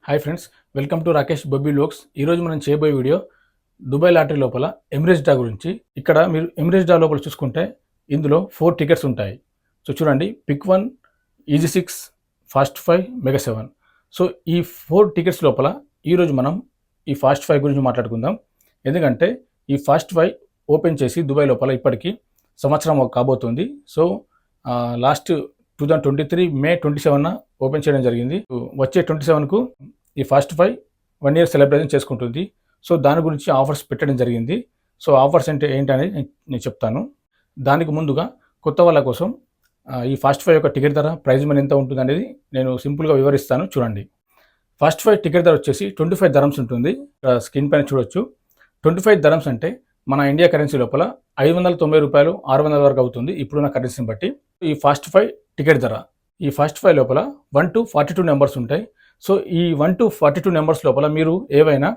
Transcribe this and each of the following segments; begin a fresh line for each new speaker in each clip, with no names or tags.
Hi friends, welcome to Rakesh Bobby vlogs. ఈరోజు మనం చేయబోయే వీడియో దుబాయ్ లాటరీ లోపల ఎమిరేట్స్ డ్రా గురించి. ఇక్కడ మీరు ఎమిరేట్స్ డ్రా లోపల చూసుకుంటే ఇందులో 4 టికెట్స్ ఉంటాయి. సో చూడండి, pick 1, easy 6, fast 5, mega 7. So ఈ 4 టికెట్స్ లోపల ఈరోజు మనం ఈ ఫాస్ట్ 5 గురించి మాట్లాడుకుందాం. ఎందుకంటే ఈ ఫాస్ట్ 5 ఓపెన్ చేసి దుబాయ్ లోపల ఇప్పటికీ సంవత్సరం కాబోతుంది. సో లాస్ట్ 2023 మే 27న ఓపెన్ చేయడం జరిగింది. వచ్చే 27కు ఈ ఫాస్ట్ 5 1 ఇయర్ సెలబ్రేషన్ చేసుకుంటుంది. సో దాని గురించి ఆఫర్స్ పెట్టడం జరిగింది. సో ఆఫర్స్ అంటే ఏంటనేది నేను చెప్తాను. దానికి ముందుగా కొత్త వాళ్ళ కోసం ఈ ఫాస్ట్ 5 యొక్క టికెట్ ధర, ప్రైజ్ మనీ ఎంత ఉంటుంది అనేది నేను సింపుల్గా వివరిస్తాను. చూడండి, ఫాస్ట్ 5 టికెట్ ధర వచ్చేసి 25 దరమ్స్ ఉంటుంది. స్క్రీన్ పైన చూడొచ్చు. 25 దరమ్స్ అంటే మన ఇండియా కరెన్సీ లోపల 590 రూపాయలు 600 వరకు అవుతుంది ఇప్పుడున్న కరెన్సీని బట్టి. ఈ ఫాస్ట్ 5 టికెట్ ధర. ఈ ఫాస్ట్ 5 లోపల 1 to 42 నెంబర్స్ ఉంటాయి. సో ఈ 1 to 42 నెంబర్స్ లోపల మీరు ఏవైనా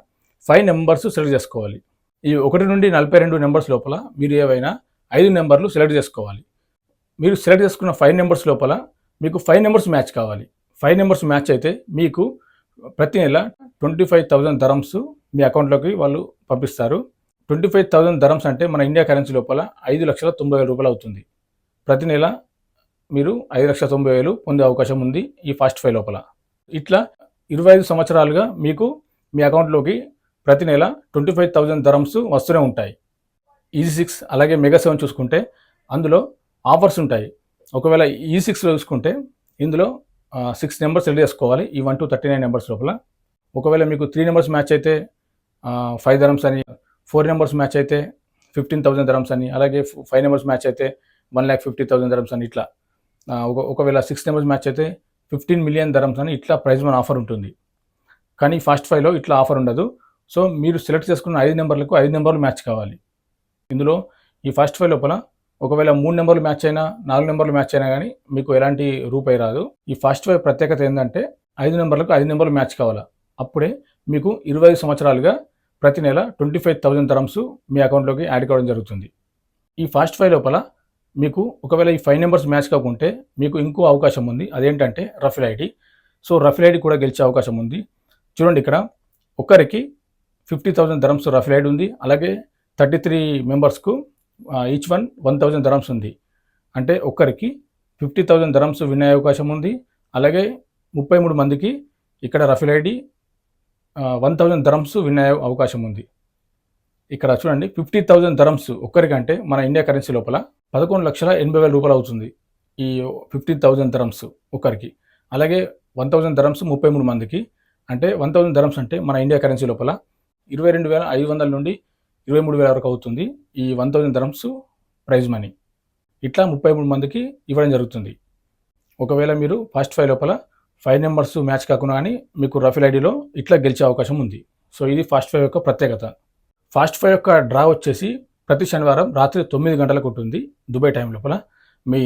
5 నెంబర్స్ సెలెక్ట్ చేసుకోవాలి. ఈ 1 నుండి 42 నెంబర్స్ లోపల మీరు ఏవైనా 5 నెంబర్లు సెలెక్ట్ చేసుకోవాలి. మీరు సెలెక్ట్ చేసుకున్న 5 నెంబర్స్ లోపల మీకు 5 నెంబర్స్ మ్యాచ్ కావాలి. 5 నెంబర్స్ మ్యాచ్ అయితే మీకు ప్రతి నెల 25,000 దరమ్స్ మీ అకౌంట్లోకి వాళ్ళు పంపిస్తారు. 25,000 దరమ్స్ అంటే మన ఇండియా కరెన్సీ లోపల 5,90,000 రూపాయలు అవుతుంది. ప్రతి నెల మీరు 5,90,000 పొందే అవకాశం ఉంది ఈ ఫాస్ట్ 5 లోపల. ఇట్లా 25 సంవత్సరాలుగా మీకు మీ అకౌంట్లోకి ప్రతి నెల 25,000 దరమ్స్ వస్తూనే ఉంటాయి. ఈజీ 6 అలాగే మెగా 7 చూసుకుంటే అందులో ఆఫర్స్ ఉంటాయి. ఒకవేళ ఈజీ 6లో చూసుకుంటే ఇందులో 6 నెంబర్స్ సెలెక్ట్ చేసుకోవాలి ఈ 1 to 39 నెంబర్స్ లోపల. ఒకవేళ మీకు 3 నెంబర్స్ మ్యాచ్ అయితే 5 దరమ్స్ అని, 4 నెంబర్స్ మ్యాచ్ అయితే 15,000 దరమ్స్ అని, అలాగే 5 నెంబర్స్ మ్యాచ్ అయితే 1,50,000 దరమ్స్ అని, ఇట్లా ఒకవేళ 6 నెంబర్స్ మ్యాచ్ అయితే 15 మిలియన్ దరమ్స్ అని ఇట్లా ప్రైజ్ మనీ ఆఫర్ ఉంటుంది. కానీ ఫాస్ట్ 5లో ఇట్లా ఆఫర్ ఉండదు. సో మీరు సెలెక్ట్ చేసుకున్న 5 నెంబర్లకు 5 నెంబర్లు మ్యాచ్ కావాలి. ఇందులో ఈ ఫాస్ట్ 5 లోపల ఒకవేళ 3 నెంబర్లు మ్యాచ్ అయినా 4 నెంబర్లు మ్యాచ్ అయినా కానీ మీకు ఎలాంటి రూపాయి రాదు. ఈ ఫాస్ట్ 5 ప్రత్యేకత ఏంటంటే 5 నెంబర్లకు 5 నెంబర్లు మ్యాచ్ కావాలా. అప్పుడే మీకు 25 సంవత్సరాలుగా ప్రతి నెల 25,000 దరమ్స్ మీ అకౌంట్లోకి యాడ్ కావడం జరుగుతుంది. ఈ ఫాస్ట్ 5 లోపల మీకు ఒకవేళ ఈ 5 నెంబర్స్ మ్యాచ్ కాకుంటే మీకు ఇంకో అవకాశం ఉంది. అదేంటంటే rifle ID. So rifle ID కూడా గెలిచే అవకాశం ఉంది. చూడండి, ఇక్కడ ఒక్కరికి 50,000 దరమ్స్ రఫిల్ ఐడి ఉంది. అలాగే 33 మెంబర్స్కు ఈచ్ వన్ 1,000 దరమ్స్ ఉంది. అంటే ఒక్కరికి 50,000 దరమ్స్ విన్ అయ్యే అవకాశం ఉంది. అలాగే 33 మందికి ఇక్కడ రఫిల్ ఐడి 1,000 దరమ్స్ విన్ అయ్యే అవకాశం ఉంది. ఇక్కడ చూడండి, 50,000 దరమ్స్ ఒక్కరికంటే మన ఇండియా కరెన్సీ లోపల 11,80,000 రూపాయలు అవుతుంది ఈ 50,000 దరమ్స్ ఒక్కరికి. అలాగే 1,000 దరమ్స్ 33 మందికి. అంటే 1,000 దరమ్స్ అంటే మన ఇండియా కరెన్సీ లోపల 22,500 నుండి 23,000 వరకు అవుతుంది ఈ 1,000 దరమ్స్ ప్రైజ్ మనీ. ఇట్లా 33 మందికి ఇవ్వడం జరుగుతుంది. ఒకవేళ మీరు ఫాస్ట్ 5 లోపల 5 నెంబర్స్ మ్యాచ్ కాకుండా కానీ మీకు రఫిల్ ఐడిలో ఇట్లా గెలిచే అవకాశం ఉంది. సో ఇది ఫాస్ట్ 5 యొక్క ప్రత్యేకత. ఫాస్ట్ 5 యొక్క డ్రా వచ్చేసి ప్రతి శనివారం రాత్రి 9 గంటలకు ఉంటుంది దుబాయ్ టైం లోపల. మీ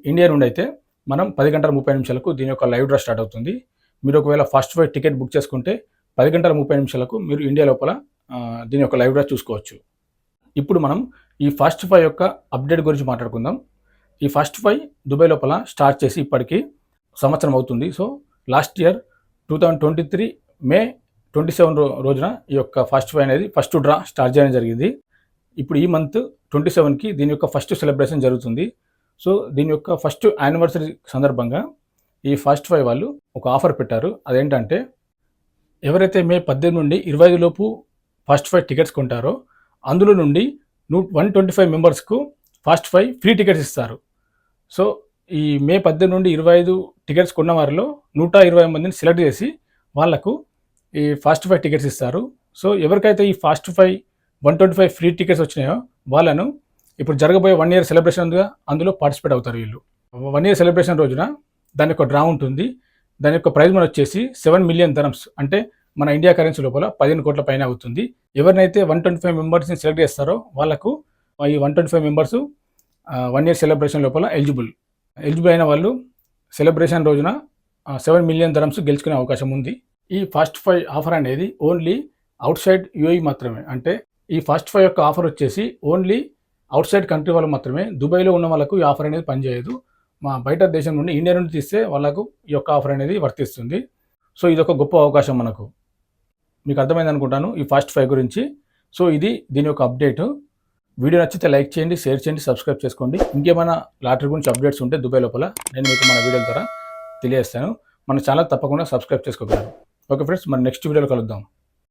ఇండియా నుండి అయితే మనం 10:30 దీని యొక్క లైవ్ డ్రా స్టార్ట్ అవుతుంది. మీరు ఒకవేళ ఫాస్ట్ 5 టికెట్ బుక్ చేసుకుంటే 10:30 మీరు ఇండియా లోపల దీని యొక్క లైవ్ డ్రా చూసుకోవచ్చు. ఇప్పుడు మనం ఈ ఫాస్ట్ 5 యొక్క అప్డేట్ గురించి మాట్లాడుకుందాం. ఈ ఫాస్ట్ 5 దుబాయ్ లోపల స్టార్ట్ చేసి ఇప్పటికీ సంవత్సరం అవుతుంది. సో లాస్ట్ ఇయర్ 2023 మే 27 రోజున ఈ యొక్క ఫాస్ట్ 5 అనేది ఫస్ట్ డ్రా స్టార్ట్ చేయడం జరిగింది. ఇప్పుడు ఈ మంత్ 27కి దీని యొక్క ఫస్ట్ సెలబ్రేషన్ జరుగుతుంది. సో దీని యొక్క ఫస్ట్ యానివర్సరీ సందర్భంగా ఈ ఫాస్ట్ 5 వాళ్ళు ఒక ఆఫర్ పెట్టారు. అదేంటంటే ఎవరైతే మే 18 నుండి 25 లోపు ఫాస్ట్ 5 టికెట్స్ కొంటారో అందులో నుండి 125 మెంబర్స్కు ఫాస్ట్ 5 ఫ్రీ టికెట్స్ ఇస్తారు. సో ఈ మే 18 నుండి 25 టికెట్స్ కొన్న వారిలో 120 మందిని సెలెక్ట్ చేసి వాళ్లకు ఈ ఫాస్ట్ 5 టికెట్స్ ఇస్తారు. సో ఎవరికైతే ఈ ఫాస్ట్ 5 125 ఫ్రీ టికెట్స్ వచ్చినాయో వాళ్ళను ఇప్పుడు జరగబోయే 1 ఇయర్ సెలబ్రేషన్ ఉందిగా, అందులో పార్టిసిపేట్ అవుతారు వీళ్ళు. 1 ఇయర్ సెలబ్రేషన్ రోజున దాని యొక్క డ్రా ఉంటుంది. దాని యొక్క ప్రైజ్ మనీ వచ్చేసి 7 మిలియన్ దరమ్స్ అంటే మన ఇండియా కరెన్సీ లోపల 15 కోట్ల పైన అవుతుంది. ఎవరినైతే 125 మెంబర్స్ని సెలెక్ట్ చేస్తారో వాళ్ళకు ఈ 125 మెంబర్స్ 1 ఇయర్ సెలబ్రేషన్ లోపల ఎలిజిబుల్ అయిన వాళ్ళు సెలబ్రేషన్ రోజున 7 మిలియన్ దరమ్స్ గెలుచుకునే అవకాశం ఉంది. ఈ ఫాస్ట్ 5 ఆఫర్ అనేది ఓన్లీ అవుట్ సైడ్ యూఏఈ మాత్రమే. అంటే ఈ ఫాస్ట్ 5 యొక్క ఆఫర్ వచ్చేసి ఓన్లీ అవుట్ సైడ్ కంట్రీ వాళ్ళు మాత్రమే. దుబాయ్లో ఉన్న వాళ్ళకు ఈ ఆఫర్ అనేది పనిచేయదు. మా బయట దేశం నుండి, ఇండియా నుండి తీస్తే వాళ్ళకు ఈ యొక్క ఆఫర్ అనేది వర్తిస్తుంది. సో ఇది ఒక గొప్ప అవకాశం మనకు. మీకు అర్థమైంది అనుకుంటాను ఈ ఫాస్ట్ 5 గురించి. సో ఇది దీని యొక్క అప్డేట్. వీడియో నచ్చితే లైక్ చేయండి, షేర్ చేయండి, సబ్స్క్రైబ్ చేసుకోండి. ఇంకేమైనా లాటరీ గురించి అప్డేట్స్ ఉంటే దుబాయ్ లోపల నేను మీకు మన వీడియోల ద్వారా తెలియజేస్తాను. మన ఛానల్ తప్పకుండా సబ్స్క్రైబ్ చేసుకోగలరు. ఓకే ఫ్రెండ్స్, మన నెక్స్ట్ వీడియోలో కలుద్దాం.